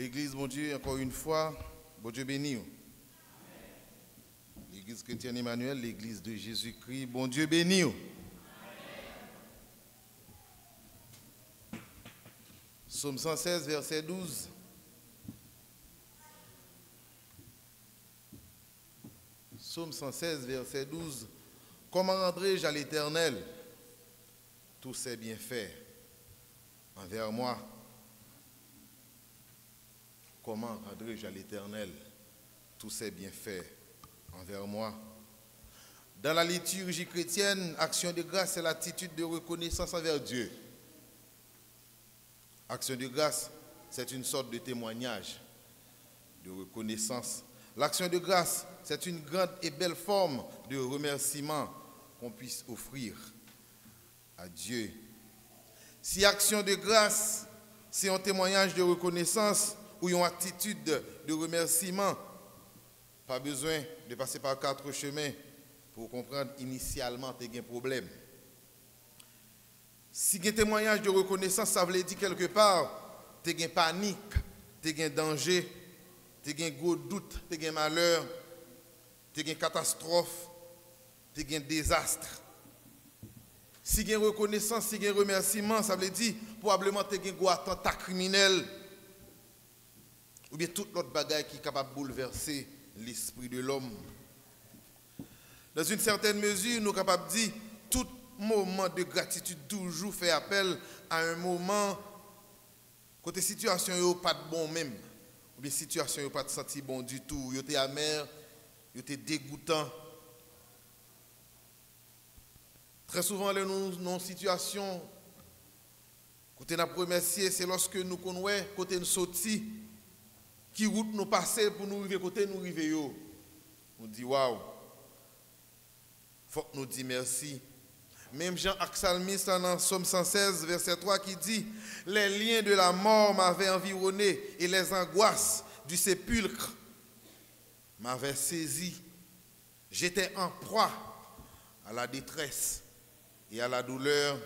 L'église, mon Dieu, encore une fois, bon Dieu béni. L'église chrétienne Emmanuel, l'église de Jésus-Christ, bon Dieu béni. Psaume 116, verset 12. Psaume 116, verset 12. Comment rendrai-je à l'Éternel tous ses bienfaits envers moi? Comment rendrai-je à l'Éternel tous ses bienfaits envers moi? Dans la liturgie chrétienne, action de grâce, c'est l'attitude de reconnaissance envers Dieu. Action de grâce, c'est une sorte de témoignage, de reconnaissance. L'action de grâce, c'est une grande et belle forme de remerciement qu'on puisse offrir à Dieu. Si action de grâce, c'est un témoignage de reconnaissance ou une attitude de remerciement, pas besoin de passer par 4 chemins pour comprendre initialement qu'il y a un problème. Si il y a un témoignage de reconnaissance, ça veut dire quelque part, il y a une panique, il y a un danger, il y a un gros doute, il y a un malheur, il y a une catastrophe, il y a un désastre. Si il y a une reconnaissance, si il y a un remerciement, ça veut dire probablement il y a un gros attentat criminel ou bien toute l'autre bagaille qui est capable de bouleverser l'esprit de l'homme. Dans une certaine mesure, nous sommes capables de dire tout moment de gratitude toujours fait appel à un moment côté situation n'est pas de bon même, ou bien situation n'est pas de senti bon du tout, il était amer, il était dégoûtant. Très souvent, nous dans une situation côté nous remercier, c'est lorsque nous connaissons côté nous sorti, qui route nous passer pour nous arriver côté nous arriver yo. On dit waouh. Faut que nous disions merci. Même Jean Psalmiste dans Psaume 116 verset 3 qui dit les liens de la mort m'avaient environné et les angoisses du sépulcre m'avaient saisi. J'étais en proie à la détresse et à la douleur.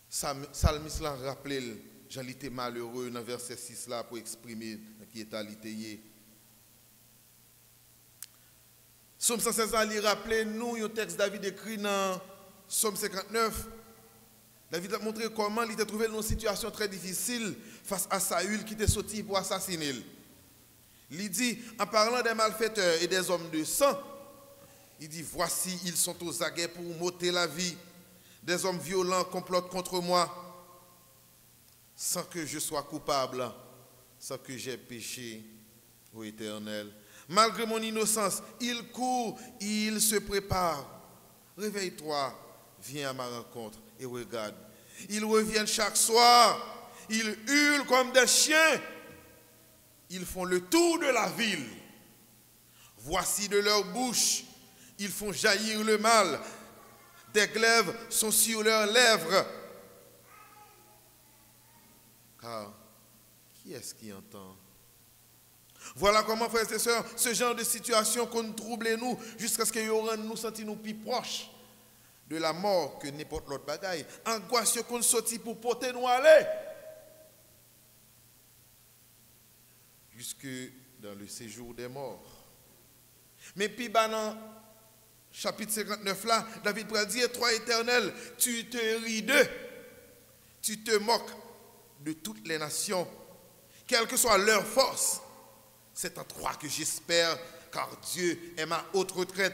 Psalmiste l'a rappelé, j'en étais malheureux dans verset 6 là pour exprimer qui est alité. Psaume 116 a rappelé nous un texte David écrit dans Psaume 59. David a montré comment il était trouvé dans une situation très difficile face à Saül qui était sorti pour assassiner. Il dit, en parlant des malfaiteurs et des hommes de sang, il dit, voici, ils sont aux aguets pour m'ôter la vie. Des hommes violents complotent contre moi, sans que je sois coupable, sans que j'aie péché, ô Éternel. Malgré mon innocence, il court, il se prépare. Réveille-toi, viens à ma rencontre et regarde. Ils reviennent chaque soir, ils hurlent comme des chiens. Ils font le tour de la ville. Voici de leur bouche, ils font jaillir le mal. Des glaives sont sur leurs lèvres. Car qui est-ce qui entend? Voilà comment, frères et sœurs, ce genre de situation qu'on trouble nous jusqu'à ce que nous sentions nous plus proches de la mort que n'importe l'autre bagaille. Angoisse qu'on sortit pour porter nous aller jusque dans le séjour des morts. Mais puis dans chapitre 59 là, David va dire, toi Éternel, tu te ris d'eux, tu te moques de toutes les nations, quelle que soit leur force. C'est en toi que j'espère, car Dieu est ma haute retraite.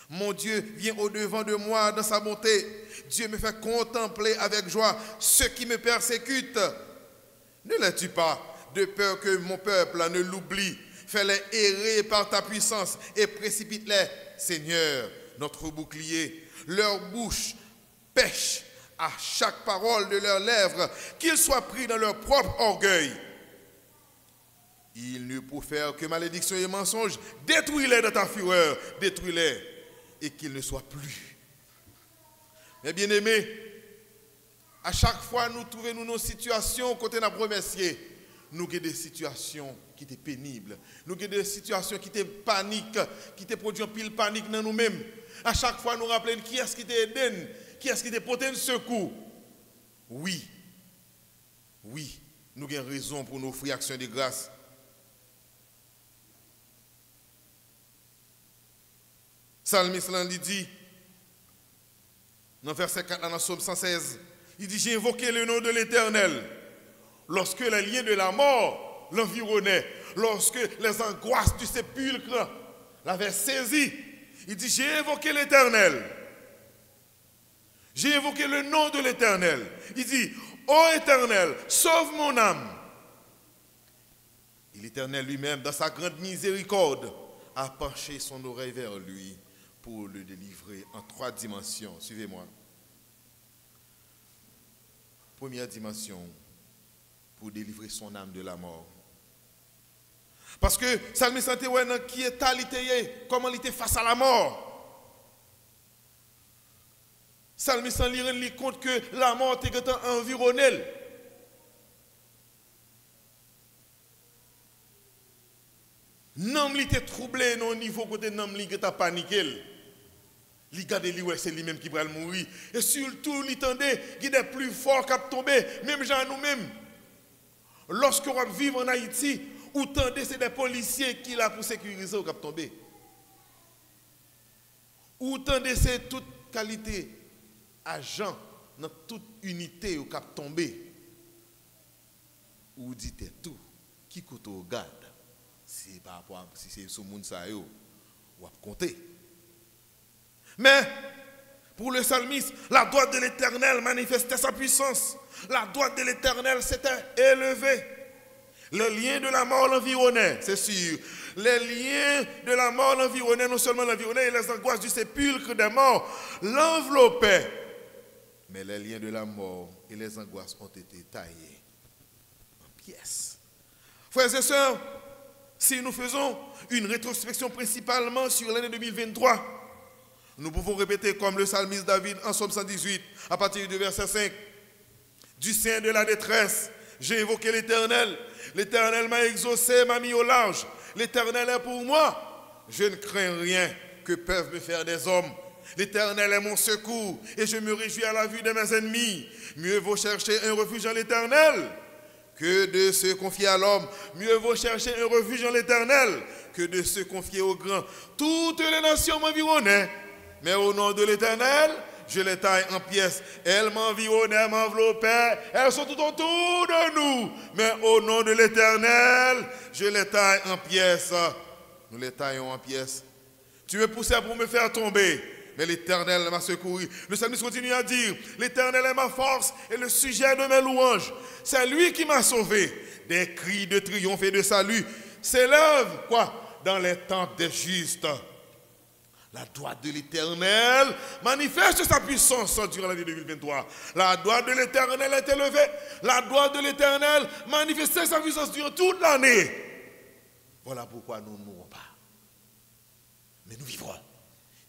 Mon Dieu vient au-devant de moi dans sa bonté. Dieu me fait contempler avec joie ceux qui me persécutent. Ne les tue pas, de peur que mon peuple ne l'oublie. Fais-les errer par ta puissance et précipite-les, Seigneur, notre bouclier. Leur bouche pêche à chaque parole de leurs lèvres, qu'ils soient pris dans leur propre orgueil. Ils ne profèrent que malédiction et mensonge. Détruis-les dans ta fureur, détruis-les et qu'ils ne soient plus. Mes bien-aimés, à chaque fois nous trouvons nous nos situations côté nous remercier, nous avons des situations qui étaient pénibles, nous avons des situations qui étaient paniques, qui étaient produisent pile panique dans nous-mêmes. À chaque fois nous rappelons qui est-ce qui t'a aidé, qui est-ce qui t'a porté un secours. Oui, Oui, nous avons raison pour nous offrir action de grâce. Psalmiste lui dit, dans verset 4, dans Psaume 116, il dit, j'ai invoqué le nom de l'Éternel lorsque les liens de la mort l'environnaient, lorsque les angoisses du sépulcre l'avaient saisi. Il dit, j'ai invoqué l'Éternel. J'ai invoqué le nom de l'Éternel. Il dit, ô Éternel, sauve mon âme. Et l'Éternel lui-même, dans sa grande miséricorde, a penché son oreille vers lui pour le délivrer en 3 dimensions. Suivez-moi. Première dimension, pour délivrer son âme de la mort. Parce que Psalmiste qui est alité, comment il était face à la mort. Psalmiste lui compte que la mort était environnée. Nam li était troublé non niveau côté nam li était paniqué. Li gade li ouais c'est lui-même qui va mourir et surtout li tendait qui est plus fort qu'à tomber même gens nous-mêmes. Lorsque on vit en Haïti, ou tendez c'est des policiers qui là pour sécuriser au cap tomber. Ou tendez c'est toute qualité agent dans toute unité au cap tomber. Ou dites tout qui coûte au garde. Si par rapport à si c'est ce monde ça yo ou à compter. Mais pour le psalmiste, la droite de l'Éternel manifestait sa puissance. La droite de l'Éternel s'était élevée. Les liens de la mort l'environnaient, c'est sûr. Les liens de la mort l'environnaient, non seulement l'environnaient, et les angoisses du sépulcre des morts l'enveloppaient. Mais les liens de la mort et les angoisses ont été taillés en pièces. Frères et sœurs, si nous faisons une rétrospection principalement sur l'année 2023, nous pouvons répéter comme le psalmiste David en Psaume 118, à partir du verset 5. Du sein de la détresse, j'ai évoqué l'Éternel. L'Éternel m'a exaucé, m'a mis au large. L'Éternel est pour moi. Je ne crains rien que peuvent me faire des hommes. L'Éternel est mon secours et je me réjouis à la vue de mes ennemis. Mieux vaut chercher un refuge en l'Éternel que de se confier à l'homme. Mieux vaut chercher un refuge en l'Éternel que de se confier aux grands. Toutes les nations m'environnaient, mais au nom de l'Éternel, je les taille en pièces. Elles m'environnaient, m'enveloppaient. Elles sont tout autour de nous. Mais au nom de l'Éternel, je les taille en pièces. Nous les taillons en pièces. Tu me poussais pour me faire tomber, mais l'Éternel m'a secouru. Le psalmiste continue à dire, l'Éternel est ma force et le sujet de mes louanges. C'est lui qui m'a sauvé. Des cris de triomphe et de salut s'élèvent, quoi, dans les tentes des justes. La droite de l'Éternel manifeste sa puissance durant l'année 2023. La droite de l'Éternel est élevée. La droite de l'Éternel manifeste sa puissance durant toute l'année. Voilà pourquoi nous ne mourrons pas. Mais nous vivrons.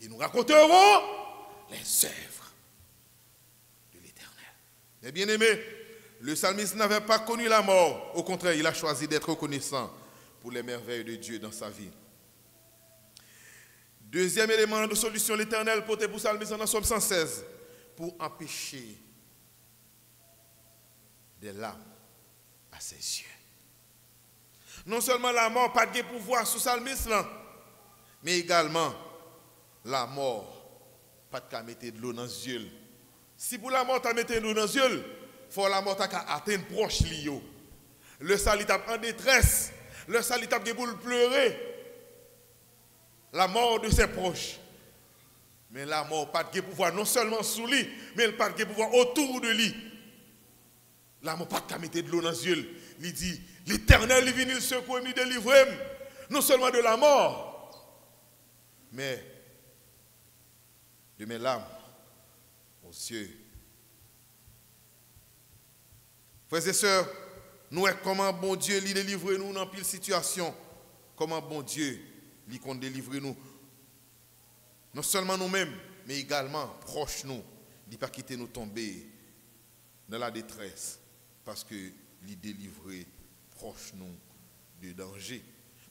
Et nous raconterons les œuvres de l'Éternel. Mais bien aimé, le psalmiste n'avait pas connu la mort. Au contraire, il a choisi d'être reconnaissant pour les merveilles de Dieu dans sa vie. Deuxième élément de solution, l'Éternel portait pour psalmiste dans Psaume 116 pour empêcher des larmes à ses yeux. Non seulement la mort pas de pouvoir sous psalmiste là, mais également la mort pas de mettre de l'eau dans les yeux. Si pour la mort tu mettre de l'eau dans les yeux, il faut la mort atteindre proche lio. Le salit en détresse, le salit pour le pleurer. La mort de ses proches. Mais la mort pas de pouvoir non seulement sous lui, mais elle pas de pouvoir autour de lui. La mort pas de mettre de l'eau dans les yeux. Il dit, l'Éternel est venu le secouer, me délivrer, non seulement de la mort, mais de mes larmes aux cieux. Frères et sœurs, nous est comment bon Dieu lui délivre nous dans pile situation. Comment bon Dieu lui compte délivrer nous. Non seulement nous-mêmes, mais également proches nous. Il ne pas quitter nous tomber dans la détresse. Parce que lui délivrer proche nous de danger.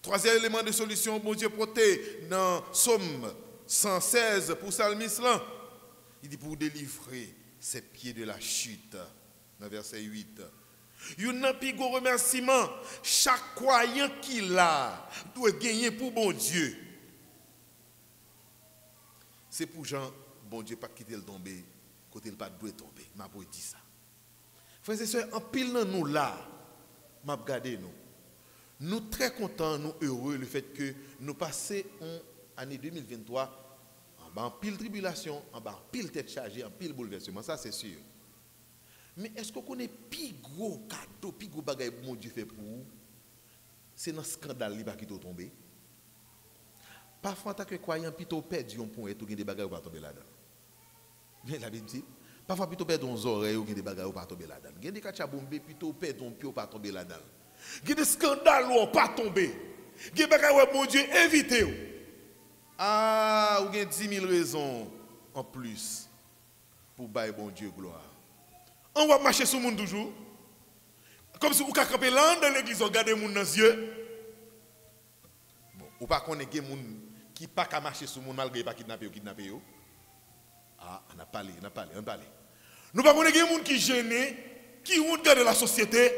Troisième élément de solution, bon Dieu protège dans Psaume 116 pour psalmiste là. Il dit pour délivrer ses pieds de la chute. Dans verset 8. Il y a un plus gros remerciement. Chaque croyant qu'il a doit gagner pour bon Dieu. C'est pour Jean, bon Dieu, pas quitter le tomber, côté le pas doit tomber. Je vais dire ça. Frères et sœurs, en pile dans nous là, je vais regarder nous. Nous très contents, nous heureux le fait que nous passons en année 2023 en pile tribulation, en pile tête chargée, en pile bouleversement, ça c'est sûr. Mais est-ce qu'on connaît plus gros cadeau, plus gros bagage que mon Dieu fait pour vous? C'est dans le scandale qui est tombé. Parfois, en tant que croyant, plutôt perdu un point, tu as des bagages qui ne tomber là-dedans. Bien la Bible dit. Parfois, plutôt perdre nos oreilles, ou des bagages qui ne tomber là-dedans. Il y a des cachabombés, plutôt perdre ton pied, pas tomber là-dedans. Il y a des scandales qui ne pas tomber. Il y a des bagages mon Dieu évitez. Ah, vous avez 10 000 raisons en plus pour bailler bon Dieu gloire. On va marcher sur le monde toujours. Comme si vous avez campé là dans l'église, regardez le monde dans les yeux. Bon, ou pas qu'on ait des gens qui ne peuvent pas marcher sur le monde malgré pas kidnapper ou kidnapper. Ah, on a parlé. Nous ne pouvons pas qu'on ait des gens qui gênent, qui ont regardé la société,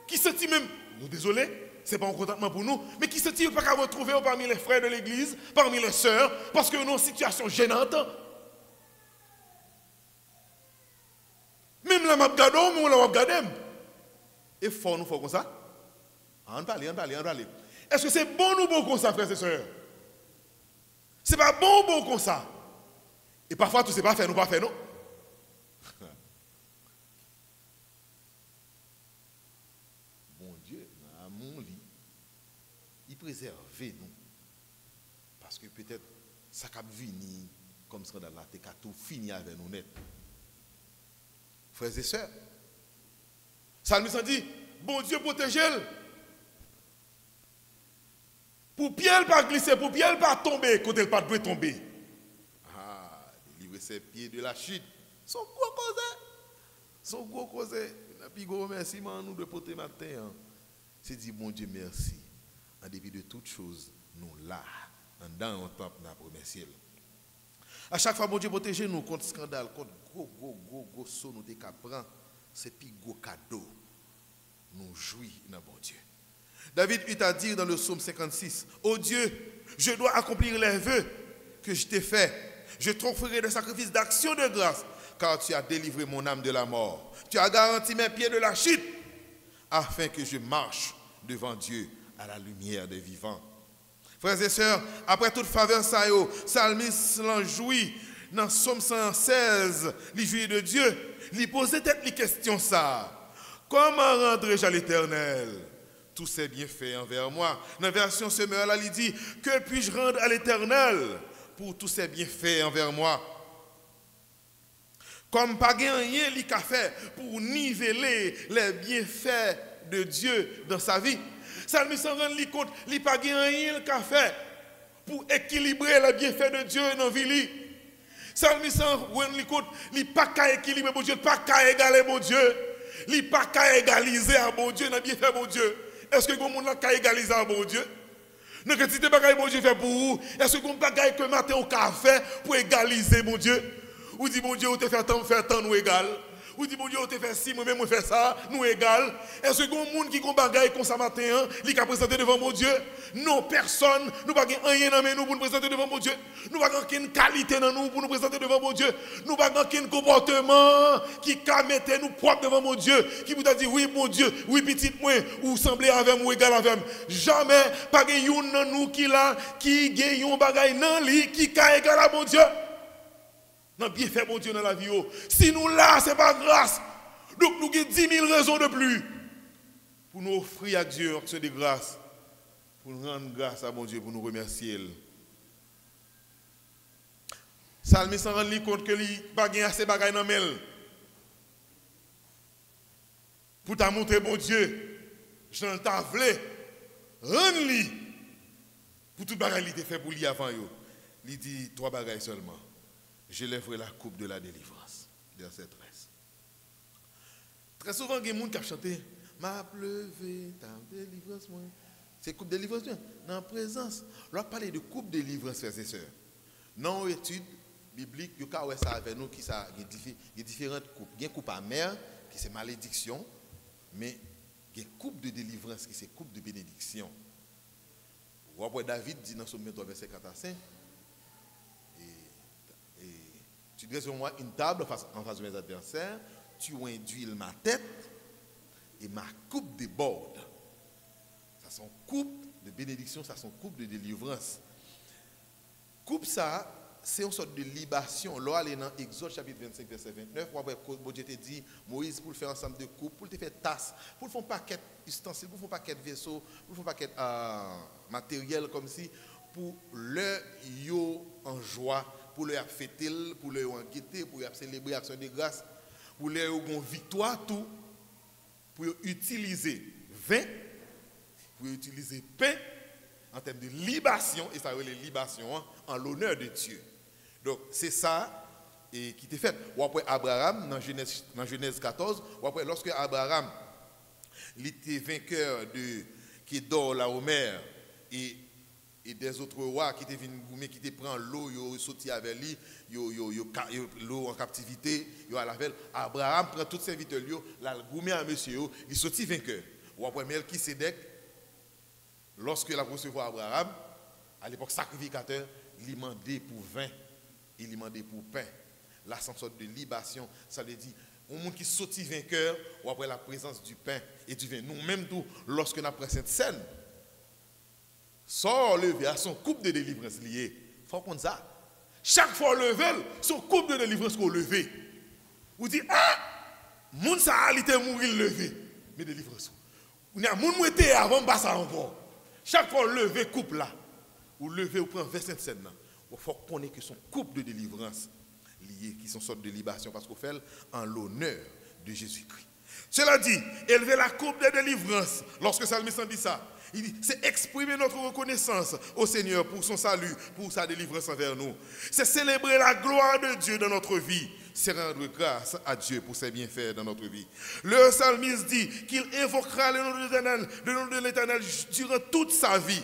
qui se sentent même, nous désolés, ce n'est pas un contentement pour nous, mais qui se sentent pas qu'à retrouver parmi les frères de l'église, parmi les sœurs, parce que nous avons une situation gênante. Même la map gado, nous la map gadem. Et fort nous faut comme ça. On parle. Est-ce que c'est bon ou bon comme ça, frères et sœurs? C'est pas bon ou bon comme ça? Et parfois, tout c'est pas fait, nous pas fait, non? Bon Dieu, mon lit, il préserve nous. Parce que peut-être, ça cap vini comme scandale là, t'es qu'à tout fini avec nous net. Frères et sœurs, Psalmiste dit, bon Dieu protège-le. Pour pied elle pas glisser, pour pied elle pas tomber, quand elle pas doit tomber. Ah, délivrer ses pieds de la chute. Son gros cause. Et puis gros remerciement nous de porter matin. C'est dire bon Dieu merci. En dépit de toutes choses, nous là, en dans on temple n'a remercier. À chaque fois bon Dieu protège nous contre scandale, contre gros saut nous décaprant, c'est plus gros cadeau. Nous jouis dans bon Dieu. David eut à dire dans le psaume 56, ô Dieu, je dois accomplir les vœux que je t'ai faits. Je t'offrirai des sacrifices d'action de grâce, car tu as délivré mon âme de la mort. Tu as garanti mes pieds de la chute, afin que je marche devant Dieu à la lumière des vivants. Frères et sœurs, après toute faveur, Psalmiste l'en jouit. Dans le psaume 116, il jouit de Dieu. Il posait peut-être les questions ça. Comment rendrai-je à l'Éternel tous ses bienfaits envers moi? Dans la version Semeur, là, il dit, que puis-je rendre à l'Éternel pour tous ses bienfaits envers moi? Comme pas rien il a fait pour niveler les bienfaits de Dieu dans sa vie. Psalmiste s'en rend compte, il n'a pas rien qu'il a fait pour équilibrer les bienfaits de Dieu dans la vie. Psalmiste s'en rend compte, il n'a pas qu'à équilibrer mon Dieu, il n'a pas qu'à égaler mon Dieu. Il n'a pas qu'à égaliser à bon Dieu dans le bienfait de mon Dieu. Est-ce que le monde n'a qu'à égaliser à bon Dieu? Non, que si tu n'as pas bon Dieu fait pour vous, est-ce que vous n'avez pas que matin au café pour égaliser mon Dieu? Ou dit bon Dieu, vous te fait tant nous égal. Ou dit bon Dieu, vous te fait si, moi-même, je fais ça, nous égal. Est-ce que le monde qui a bagaille comme ça matin, il a présenté devant mon Dieu? Non, personne, nous n'avons rien dans nous pour nous présenter devant mon Dieu. Nous n'avons aucune qualité dans nous pour nous présenter devant mon Dieu. Nous n'avons aucun comportement qui mettre nous propres devant mon Dieu. Qui vous a dit, oui, mon Dieu, oui, petit moi, ou semblez avec moi, égal avec moi. Jamais, pas de yon dans nous qui gagne un bagaille dans lui, qui est égal à mon Dieu. Non, bien fait, mon Dieu, dans la vie. Si nous là, ce n'est pas grâce. Donc, nous avons 10 000 raisons de plus pour nous offrir à Dieu action de grâce. Pour nous rendre grâce à mon Dieu, pour nous remercier. Psalmiste s'en rend compte que il n'a pas assez de bagages dans le pour te montrer, mon Dieu, je n'en t'ai voulu. Rends-lui. Pour tout bagage qu'il a fait pour lui avant. Il dit 3 bagages seulement. Je lèverai la coupe de la délivrance. Verset 13. Très souvent, il y a des gens qui ont chanté m'a pleuvé, ta délivrance. C'est coupe de délivrance. Dans la présence, on va parler de coupe de délivrance, frères et sœurs. Dans l'étude biblique, il y a ça avec nous qui a différentes coupes. Il y a une coupe amère, qui c'est malédiction. Mais il y a une coupe de délivrance qui c'est coupe de bénédiction. Après David dit dans Psaume 23, verset 4 à 5, et tu dresses sur moi une table en face de mes adversaires, tu induis ma tête et ma coupe déborde. Ça sont coupe de bénédiction, ça sont coupe de délivrance. Coupe ça, c'est une sorte de libation. Là, aller dans Exode chapitre 25, verset 29, où Dieu te dit, Moïse, pour faire ensemble de coupes, pour te faire tasse, pour faire un paquet d'ustensiles, pour faire un paquet de vaisseaux, pour faire un paquet de matériel comme si, pour le yo en joie, pour le fêter, pour le en guetter, pour célébrer l'action de grâce, pour le en victoire, tout, pour utiliser vin, pour utiliser pain, en termes de libation, et ça veut les libations en l'honneur de Dieu. Donc, c'est ça qui était fait. Ou après Abraham, dans Genèse 14, ou après, lorsque Abraham il était vainqueur de Kédor, la Homer, et des autres rois qui étaient venus, qui étaient pris l'eau, ils ont sauté avec lui, l'eau en captivité, ils ont la veille. Abraham prend tous ses serviteurs, l'a goumé à monsieur, il sortit vainqueur. Ou après Melchisedec, lorsque la recevoir Abraham, à l'époque sacrificateur, il demandait pour vin, il demandait pour pain. Là, c'est une sorte de libation. Ça veut dire, un monde qui sortit vainqueur, ou après la présence du pain et du vin. Nous-mêmes, lorsque nous avons cette scène, sort levé à son coupe de délivrance lié. Il faut comprendre ça. Chaque fois levé, son coupe de délivrance qu'on levé. Vous dites, ah, moun ça a été mourir levé. Mais délivrance. Il y a moun mouété avant de ça encore. Chaque fois levé coupe là, ou levé ou prend verset de scène là. Il faut connaître que son coupe de délivrance lié, qui sont sortes de libation, parce qu'on fait en l'honneur de Jésus-Christ. Cela dit, élever la coupe de délivrance, lorsque Salmiste dit ça, il dit, c'est exprimer notre reconnaissance au Seigneur pour son salut, pour sa délivrance envers nous. C'est célébrer la gloire de Dieu dans notre vie. C'est rendre grâce à Dieu pour ses bienfaits dans notre vie. Le Salmiste dit qu'il évoquera le nom de l'Éternel durant toute sa vie.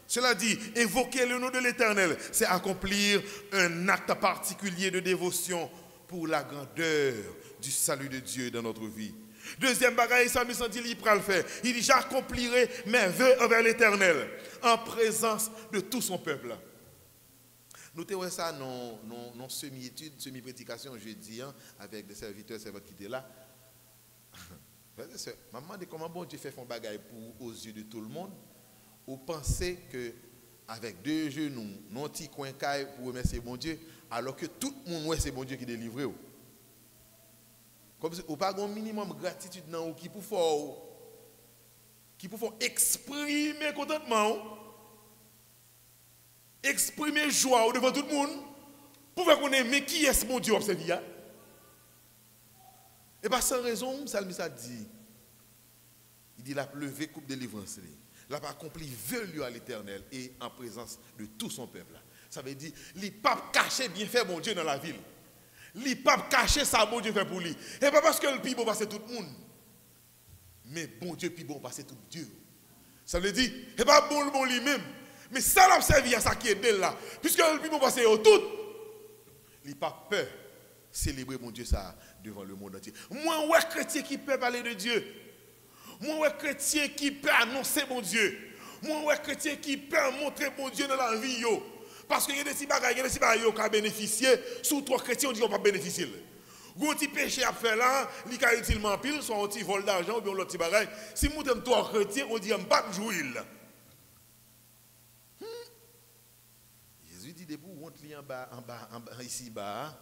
Cela dit, évoquer le nom de l'Éternel, c'est accomplir un acte particulier de dévotion pour la grandeur du salut de Dieu dans notre vie. Deuxième bagaille, Samuel dit, il le faire. Il dit, j'accomplirai mes vœux envers l'Éternel en présence de tout son peuple. Nous avons ça dans semi-étude, semi-prédication jeudi, avec des serviteurs qui étaient là. Maman dit comment bon Dieu fait son bagaille aux yeux de tout le monde. Vous pensez que avec deux genoux, non petit coin caille pour remercier bon Dieu, alors que tout le monde ouais c'est bon Dieu qui délivre. Comme si vous pas un minimum de gratitude dans qui pour exprimer contentement, exprimer joie devant tout le monde, pour faire qu'on aime qui est ce bon Dieu observé. Et pas sans raison, Salmiste a dit, il dit la levé coupe de délivrance. Il a accompli vœu à l'Éternel et en présence de tout son peuple. Ça veut dire, les papes cachaient bien fait bon Dieu dans la ville. Les papes cachaient ça bon Dieu fait pour lui. Et pas parce que le plus bon passe tout le monde. Mais bon Dieu plus bon passe tout Dieu. Ça veut dire, et pas bon le bon lui-même. Mais ça l'a servi à ça qui est belle là. Puisque le plus bon passe tout. Les papes peur célébrer mon Dieu ça devant le monde entier. Moi, ouais, chrétien qui peut parler de Dieu. Moi, ouais, chrétien qui peut annoncer mon Dieu. Moi, ouais, chrétien qui peut montrer mon Dieu dans la vie. Yo. Parce qu'il y a des petits bagages, qui ont bénéficié. Sous trois chrétiens, on dit qu'on ne peut pas bénéficier. Un petit péché à faire là, il y a utilement pile, soit un petit vol d'argent ou bien l'autre petit bagage. Si nous sommes trois chrétiens, on dit qu'on ne peut pas jouir. Jésus dit, debout, on te lit en bas, ici bas,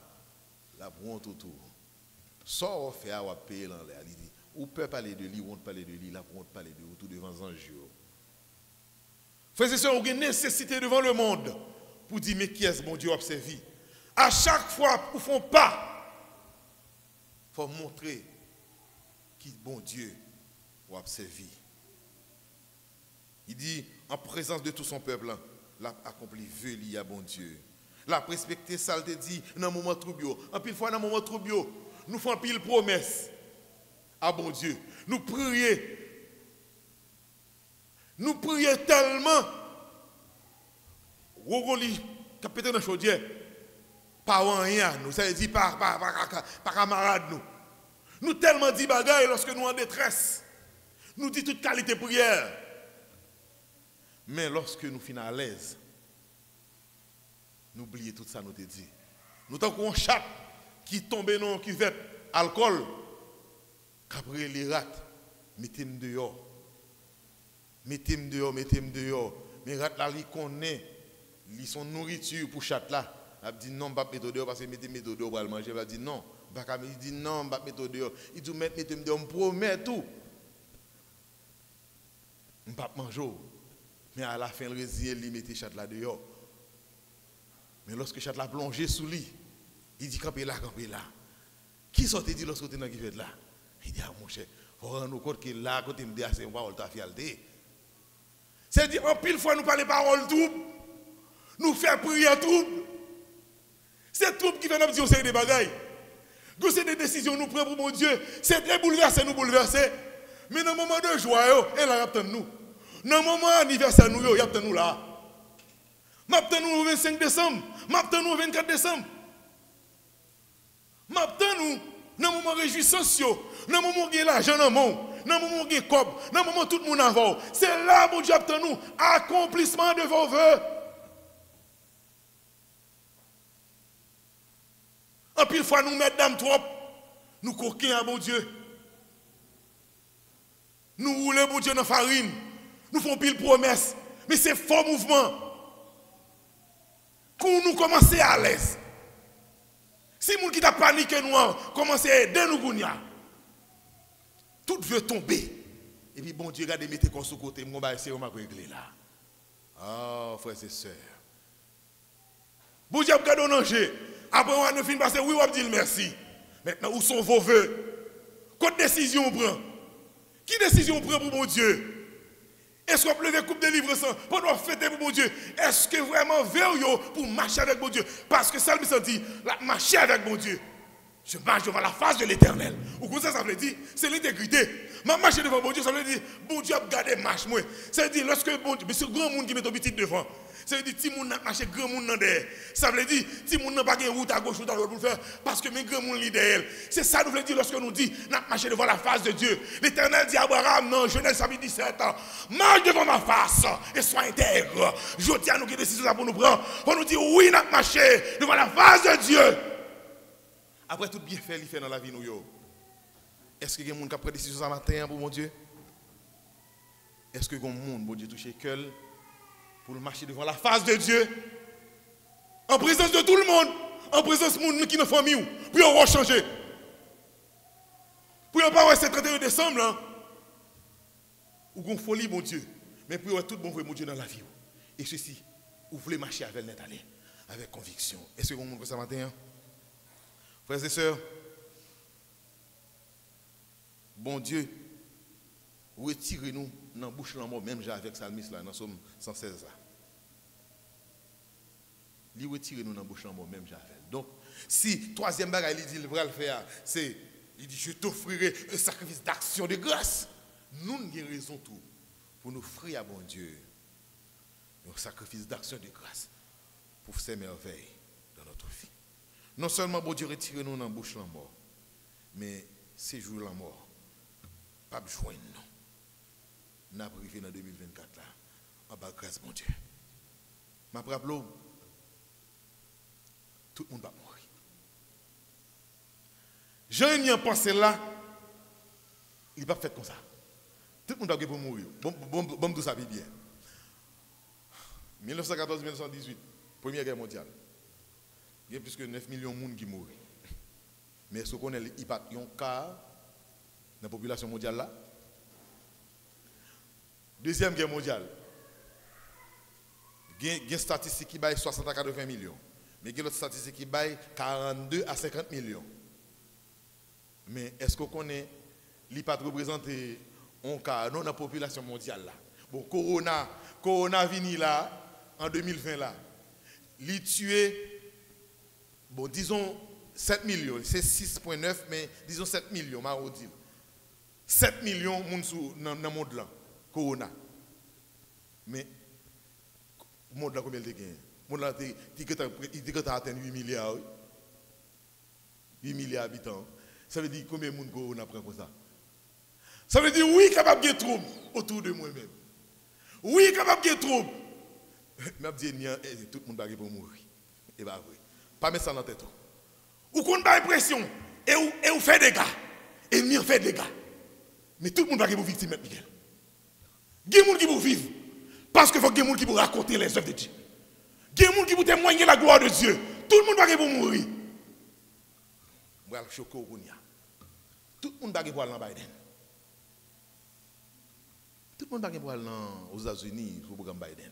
la honte autour. Sors fait à payer dans l'air. Il dit, ou peut parler de lui, ou on parler de lui, la honte parler de vous, tout devant les anges. Frères et sœurs, on a une nécessité devant le monde pour dire, mais qui est-ce mon Dieu observé? À chaque fois, ils ne font pas. Il faut montrer qui est bon Dieu ou observé. Il dit, en présence de tout son peuple, l'a accompli vœu lié à bon Dieu. La respecté ça, te dit, dans un moment trouble. En pile fois, dans un moment trouble, nous faisons pile promesse à bon Dieu. Nous prions. Nous prions tellement. Rogoli, capitaine de chaudière, pas rien, nous, ça veut dire par camarade nous. Nous tellement dit bagaille lorsque nous en détresse. Nous dit toute qualité prière. Mais lorsque nous finissons à l'aise, nous oublions tout ça, nous te dit. Nous avons un chat qui tombe dans une cuvette, alcool, qu'après les rats, mettez-moi dehors. Mettez-moi dehors, mettez-moi dehors. Mais rats là, ils connaissent, ils sont nourriture pour chat là. Il dit non, je ne vais pas mettre dehors parce que mettez-moi dehors pour le manger. Il dit non, il dit non, je ne vais pas mettre dehors. Il dit mettez-moi dehors, je me promets tout. Je ne vais pas manger. Mais à la fin, le résil, il mettait chat là dehors. Mais lorsque chat là plongé sous lui, il dit campez là, campez là. Qui sortait dit lorsque tu es dans qui fait là? Il dit ah mon cher, faut rendre compte que là, quand tu me dis c'est une parole ta fialité. C'est-à-dire en pile fois nous parlons paroles troubles, nous faisons prière trouble. C'est trouble qui fait nous dire c'est des bagailles. Que c'est des décisions nous prenons pour mon Dieu, c'est très bouleversé nous bouleverser. Mais dans le moment de joie, elle a attend nous. Dans le moment anniversaire nous, il y a attend nous là. M'attend nous le 25 décembre, m'attend nous le 24 décembre. M'attend nous dans le moment réjouissance, dans le moment où il y a l'argent dans le monde, dans le moment où il y a le cop, dans le moment où tout le monde en va. C'est là mon Dieu attend nous, accomplissement de vos vœux. En pile fois nous mettons trop, nous coquins à bon Dieu. Nous roulons bon Dieu dans la farine, nous faisons pile promesse, mais c'est faux mouvement. Quand nous commençons à l'aise, si les gens qui t'a paniqué nous commencent à aider nous, tout veut tomber. Et puis bon Dieu, regardez, mettez comme sous côté, on va essayer de régler là. Ah, frères et sœurs. Bon Dieu, regardez un danger. Après, on va finir passer, oui, on va dire merci. Maintenant, où sont vos vœux? Quelle décision on prend? Qui décision on prend pour mon Dieu? Est-ce qu'on peut lever coupe de livres sans pour nous fêter pour mon Dieu? Est-ce que vraiment veillons pour marcher avec mon Dieu? Parce que ça me dit, marcher avec mon Dieu. Je marche devant la face de l'Éternel. Ou comme ça veut dire, c'est l'intégrité. Ma marche devant mon Dieu, ça veut dire, bon Dieu a gardé marche moi. Ça veut dire, lorsque bon Dieu, mais c'est grand monde qui met un petit devant. Ça veut dire, si moun n'a marché grand monde dans derrière. Ça veut dire, si moun n'a pas de route à gauche ou à droite pour le faire, parce que mes grand monde lit derrière. C'est ça nous veut dire lorsque nous dit, n'a marché devant la face de Dieu. L'Éternel dit à Abraham, non, Genèse 17 ans, marche devant ma face et sois intègre. Je dis à nous qui décision pour nous prendre. On nous dit, oui, n'a marché devant la face de Dieu. Après tout bien fait, il fait dans la vie nous. Est-ce que y a des gens qui ont pris des décisions ce matin pour mon Dieu? Est-ce que y a des gens qui Dieu touché cœur pour marcher devant la face de Dieu? En présence de tout le monde, en présence de monde qui est dans la famille, puis on va changer. Puis on va voir ce 31 décembre, là, ou qu'on folie, mon Dieu. Mais puis on va tout bon mon Dieu dans la vie. Et ceci, vous voulez marcher avec net aller, avec conviction. Est-ce que vous avez ce matin? Frères et sœurs, bon Dieu, retirez-nous dans la bouche de la mort, même avec Salmis là, dans Somme 116 là. Il retirez-nous dans la bouche de la mort, même avec. Donc, si troisième bagaille, il dit, il va le faire, c'est, il dit, je t'offrirai un sacrifice d'action de grâce. Nous avons raison tout pour nous offrir à bon Dieu un sacrifice d'action de grâce pour ces merveilles dans notre vie. Non seulement bon Dieu retire nous dans la bouche de la mort, mais ces jours la mort, pas besoin de nous. Nous avons arrivé dans 2024 là, en bas grâce mon Dieu. Ma rappelle, tout le monde va mourir. Jean n'y a pensé là, il n'est pas fait comme ça. Tout le monde va mourir. Bon, tout ça bien. 1914-1918, Première Guerre mondiale. Il y a plus que 9 millions de monde qui mourent. Mais est-ce qu'on a un cas dans la population mondiale là? Deuxième guerre mondiale. Il y a une statistique qui baille 60 à 80 millions. Mais il y a une autre statistique qui baille 42 à 50 millions. Mais est-ce qu'on connaît l'IPAT représenter un cas dans la population mondiale là? Bon, Corona vini là, en 2020 là. Il tué. Bon, disons 7 millions, c'est 6,9, mais disons 7 millions, ma dit. 7 millions dans le monde là, Corona. Mais, le monde là, combien il gagne? Le monde là, il a atteint 8 milliards. 8 milliards d'habitants. Ça veut dire combien de monde Corona prend comme ça? Ça veut dire oui, capable de trouble autour de moi-même. Oui, capable de trouble. Mais je dis, tout le monde va pour mourir. Et bien, oui. Pas mettre ça dans la tête. Ou qu'on a l'impression, et ou fait des gars. Et nous fait des gars. Mais tout le monde va pour victime, Miguel. Il y a des gens qui vont vivre. Parce qu'il faut qu'il y ait des gens qui vont raconter les œuvres de Dieu. Il y a des gens qui vont témoigner la gloire de Dieu. Tout le monde va pour mourir. Je vais choquer au Kounia. Tout le monde va pour aller dans Biden. Tout le monde va pour aller aux États-Unis pour le programme Biden.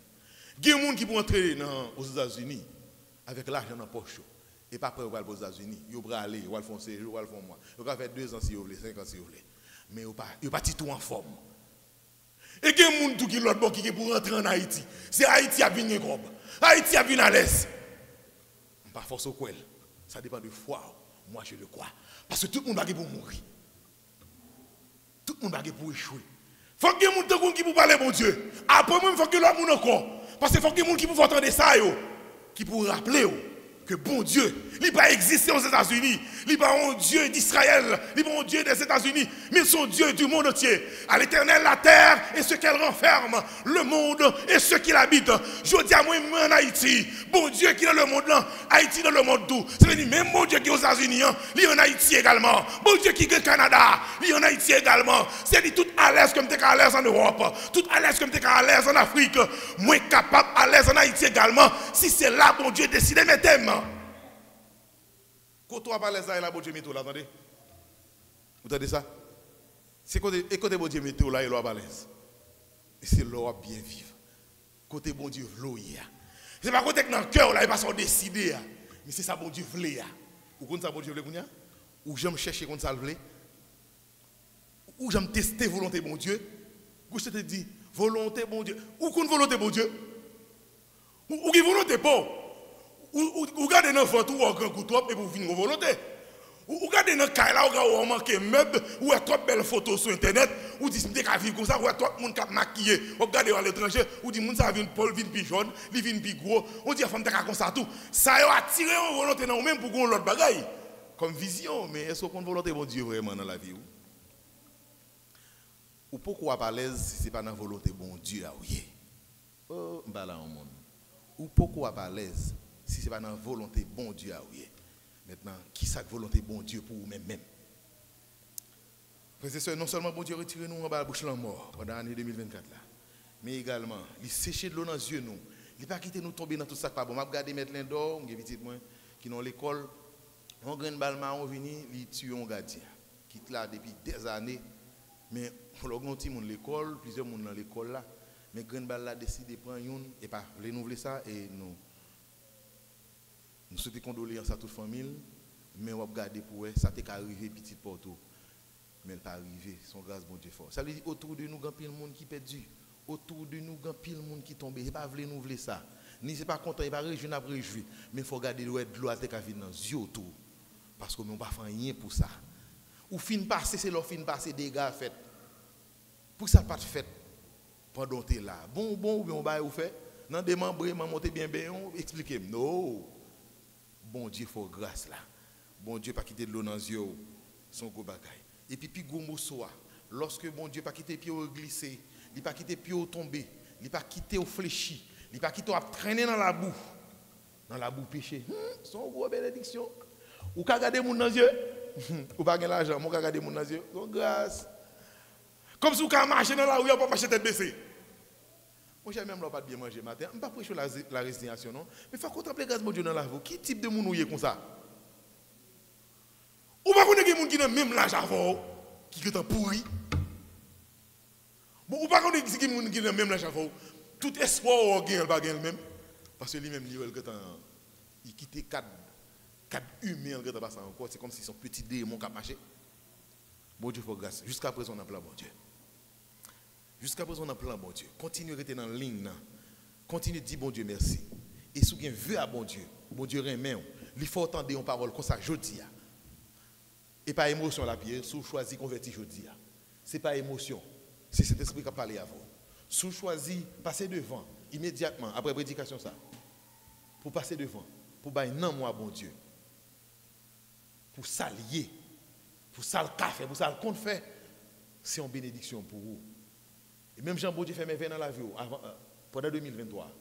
Il y a des gens qui vont entrer aux États-Unis avec l'argent dans la poche. Et pas prêt pour aller aux États-Unis. Ils vont aller, ils vont faire un séjour, ils vont faire un mois. Ils vont faire 2 ans si vous voulez, 5 ans si vous voulez. Mais ils ne sont pas tout en forme. Et il y a des gens qui l'autre qui pour rentrer en Haïti. C'est Haïti qui a venu gros. Haïti a venu à l'aise. Pas force au quel. Ça dépend de foi. Moi je le crois. Parce que tout le monde va pour mourir. Tout le monde va pour échouer. Il faut qu'il y ait des gens qui pour parler bon Dieu. Après moi, il faut que l'autre monde encore. Parce qu'il faut qu'il y ait des gens qui pour entendre ça, qui pour rappeler que bon Dieu, il n'a pas existé aux États-Unis, il n'est pas un Dieu d'Israël, il n'est pas un Dieu des États-Unis, mais son Dieu du monde entier. À l'Éternel, la terre et ce qu'elle renferme, le monde et ceux qui l'habitent. Je dis à moi, en Haïti, bon Dieu qui est dans le monde là, Haïti dans le monde tout. Ça veut dire même bon Dieu qui est aux États-Unis, il est en Haïti également. Bon Dieu qui est au Canada, il est en Haïti également. C'est dit tout à l'aise comme tu es à l'aise en Europe, tout à l'aise comme tu es à l'aise en Afrique, moins capable à l'aise en Haïti également. Si c'est là, bon Dieu décide de mettre. Quand tu as parlé de ça, il a bon Dieu météo là, attendez. Vous entendez ça? C'est côté bon Dieu météo là, il a pas l'aise. Et c'est là bien vivre. Côté bon Dieu vlo ya. C'est pas côté dans le cœur là, il pas s'en décider. Mais c'est ça bon Dieu vle ya. Ou comme ça bon Dieu vle kounya? Ou j'aime chercher comme ça vle? Ou j'aime tester volonté bon Dieu? Ou je te dis volonté bon Dieu. Ou qu'on volonté bon Dieu? Ou qui volonté pas? Ou gardez dans votre ou un grand coup trop et vous venir volonté. Ou gardez dans caille là ou manquer meuble ou trop belle photo sur internet ou dit m'te ka vivre comme ça ou trop monde cap maquillé. Ou gardez à l'étranger ou dit monde ça vient Paul vient plus jaune, li vient plus gros. On dit femme ta comme ça tout. Ça yo attiré en volonté dans même pour gon l'autre bagaille. Comme vision, mais est-ce qu'on volonté bon Dieu vraiment dans la vie ou pourquoi pas l'aise si c'est pas dans volonté bon Dieu ah oui. Oh, m'bala au monde. Ou pourquoi pas l'aise si ce n'est pas dans la volonté bon Dieu. Oui. Maintenant, qui est la volonté bon Dieu pour vous-même? Frères et sœurs, non seulement bon Dieu retire nous en bas la bouche de la mort pendant l'année 2024, là, mais également, il séche de l'eau dans les yeux. Il n'a pas quitté nous tomber dans tout ça. Pas bon. Je regarde mettre l'indor, je petit moi qui dans l'école, on gagne balle marron vini, il tue un gardien qui est là depuis des années. Mais pour le grand monde l'école, plusieurs monde dans l'école là, mais grand balle là décide de prendre une et pas renouveler ça et nous souhaitons condoléances à toute la famille, mais on va regarder pour eux, ça t'est arrivé petit porto, mais elle pas arrivé, son grâce bon Dieu fort. Ça veut dire autour de nous, il y a pile monde qui perdu, autour de nous, il y a pile monde qui tombe, il pas voulu nous voulez ça. Ni c'est pas content, il pas réjouir après réjouir, mais il faut regarder l'eau de l'eau à venir dans les yeux autour, parce que nous pas faire rien pour ça. Ou fin passer, c'est leur fin passer des gars fait. Pour ça pas de fait pendant que tu es là. Bon ou bien on va faire, non démembré, monter bien, expliquez-moi. Non. Bon Dieu, faut grâce là. Bon Dieu, pas quitter de l'eau dans les yeux, son gros bagaille. Et puis, gros mot soit, lorsque bon Dieu, pas quitter pied au glisser, il pas quitter pied au tomber, il pas quitter au fléchi, il pas quitter au traîner dans la boue péché. Son gros bénédiction. Ou qu'à garder mon dans les yeux, ou pas gagner l'argent, ou qu'à garder mon dans les yeux, son grâce. Comme si vous pouvez marcher dans la rue, vous pas marcher tête baissée. Moi, j'ai même pas bien manger matin. Je ne vais pas prêcher la résignation, non. Mais il faut contempler grâce de Dieu dans la vie. Qui type de monde est comme ça? Ou pas connaître des gens qui ont même l'âge avant, qui sont pourris. Ou pas connaître des gens qui ont même l'âge avant. Tout espoir ou gain, pas gain même. Parce que lui-même, il quitte 4 humains, il passe encore. C'est comme si son petit démon qui a marché. Bon Dieu, il faut grâce. Jusqu'à présent, on a plein bon Dieu. Jusqu'à présent, on a plein bon Dieu. Continuez à rester dans la ligne. Continuez à dire bon Dieu merci. Et si vous avez à bon Dieu remet. Il faut entendre une parole comme ça, je dis. Et pas émotion la pierre, si vous choisissez convertir, je dis. Ce n'est pas émotion. C'est cet esprit qui a parlé à vous. Si vous choisissez passer devant, immédiatement, après prédication, ça, pour passer devant, pour bailler non, moi, bon Dieu. Pour s'allier, pour ça le café, pour ça le compte fait. c'est une bénédiction pour vous. Et même Jean Dieu fait mes veilles dans la vie pendant 2023,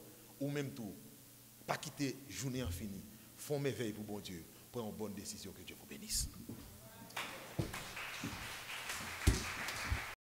ou même tout, pas quitter journée en fini, font mes veilles pour bon Dieu, pour une bonne décision, que Dieu vous bénisse.